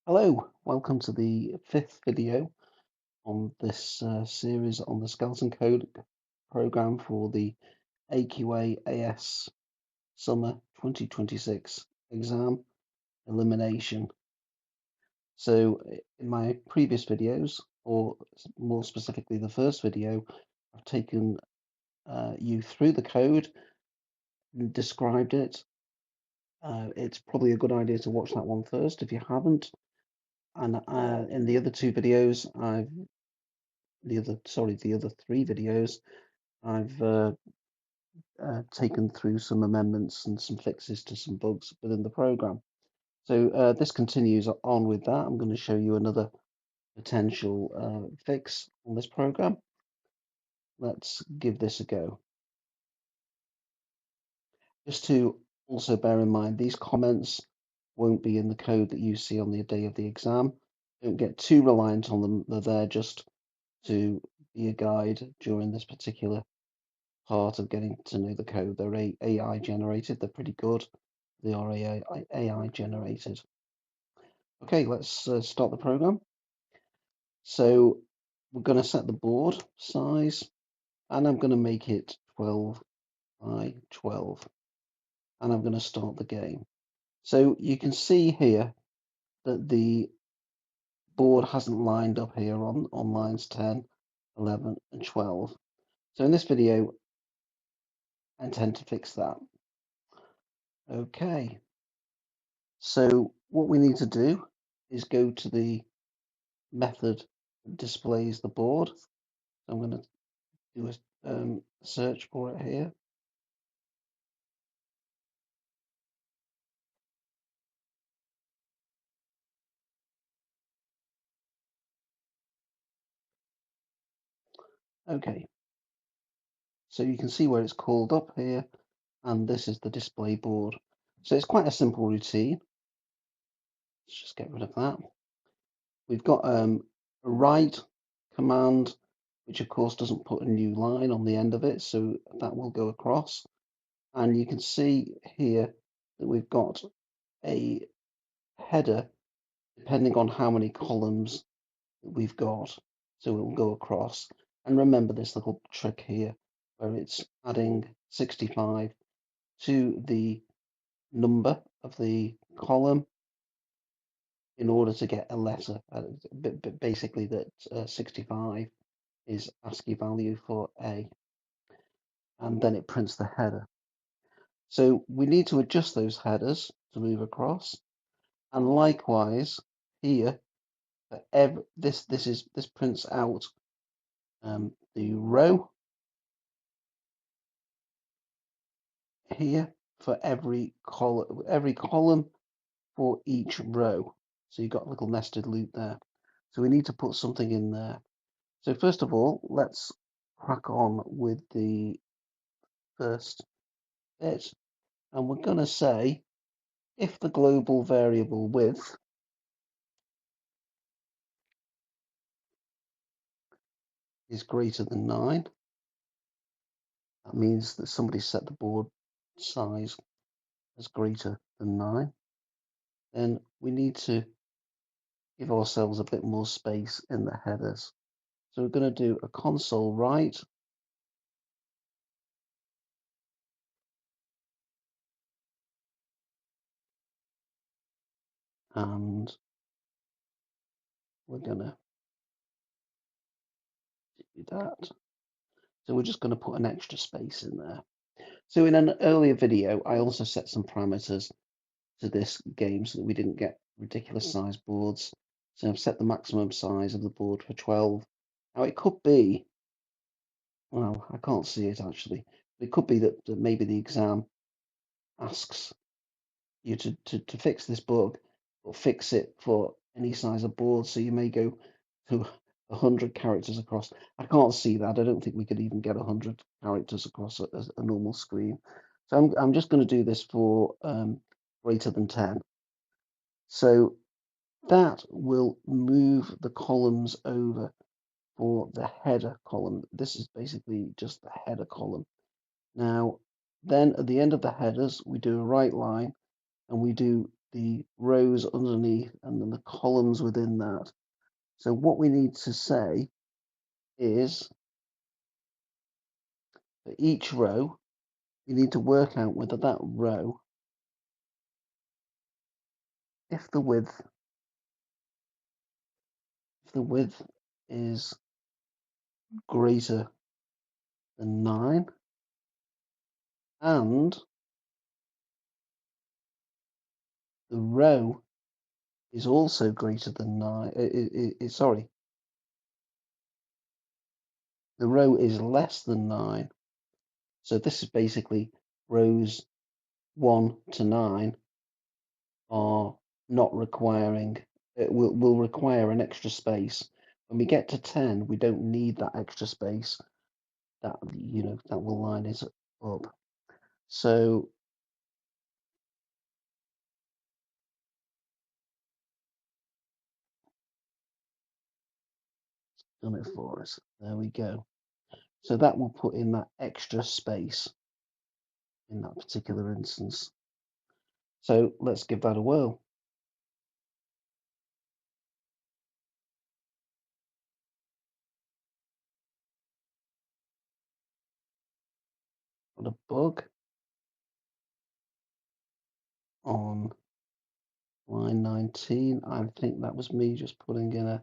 Hello, welcome to the fifth video on this series on the skeleton code program for the AQA AS Summer 2026 exam elimination. So in my previous videos, or more specifically the first video, I've taken you through the code and described it. It's probably a good idea to watch that one first if you haven't. And in the other two videos, the other three videos, I've taken through some amendments and some fixes to some bugs within the program. So this continues on with that. I'm going to show you another potential fix on this program. Let's give this a go. Just to also bear in mind, these comments won't be in the code that you see on the day of the exam. Don't get too reliant on them. They're there just to be a guide during this particular part of getting to know the code. They're AI generated. They're pretty good. They are AI generated. Okay, let's start the program. So we're going to set the board size, and I'm going to make it 12 by 12, and I'm going to start the game. So you can see here that the board hasn't lined up here on lines 10, 11, and 12. So in this video, I intend to fix that. Okay, so what we need to do is go to the method that displays the board. So I'm going to do a search for it here. Okay, so you can see where it's called up here, and this is the display board. So it's quite a simple routine. Let's just get rid of that. We've got a write command, which of course doesn't put a new line on the end of it, so that will go across. And you can see here that we've got a header depending on how many columns that we've got. So it will go across. And remember this little trick here, where it's adding 65 to the number of the column in order to get a letter. Basically, that 65 is ASCII value for A, and then it prints the header. So we need to adjust those headers to move across, and likewise here, this prints out the row here for every column for each row. So you've got a little nested loop there. So we need to put something in there. So first of all, let's crack on with the first bit. And we're going to say if the global variable width is greater than 9, that means that somebody set the board size as greater than 9. Then we need to give ourselves a bit more space in the headers. So we're going to do a console write and we're going to do that. So we're just going to put an extra space in there. So in an earlier video, I also set some parameters to this game so that we didn't get ridiculous size boards. So I've set the maximum size of the board for 12. Now it could be, well, I can't see it actually. It could be that maybe the exam asks you to fix this bug or fix it for any size of board. So you may go to 100 characters across. I can't see that. I don't think we could even get 100 characters across a normal screen. So I'm just going to do this for greater than 10. So that will move the columns over for the header column. This is basically just the header column. Now, then at the end of the headers, we do a write line and we do the rows underneath and then the columns within that. So what we need to say is for each row, you need to work out whether that row, if the width is greater than 9 and the row is also greater than 9, sorry, the row is less than 9. So this is basically rows 1 to 9 are not requiring, it will require an extra space. When we get to 10, we don't need that extra space. That, that will line it up. So done it for us. There we go. So that will put in that extra space in that particular instance. So let's give that a whirl. Got a bug on line 19. I think that was me just putting in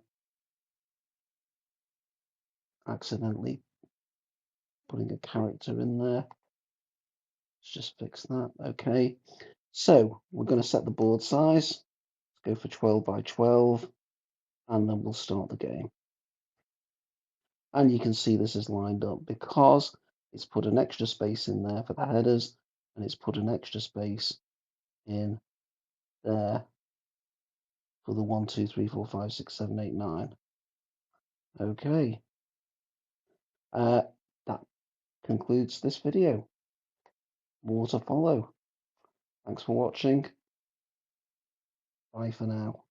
accidentally putting a character in there. Let's just fix that. Okay. So we're going to set the board size. Let's go for 12 by 12, and then we'll start the game. And you can see this is lined up because it's put an extra space in there for the headers, and it's put an extra space in there for the 1, 2, 3, 4, 5, 6, 7, 8, 9. Okay. That concludes this video. More to follow. Thanks for watching. Bye for now.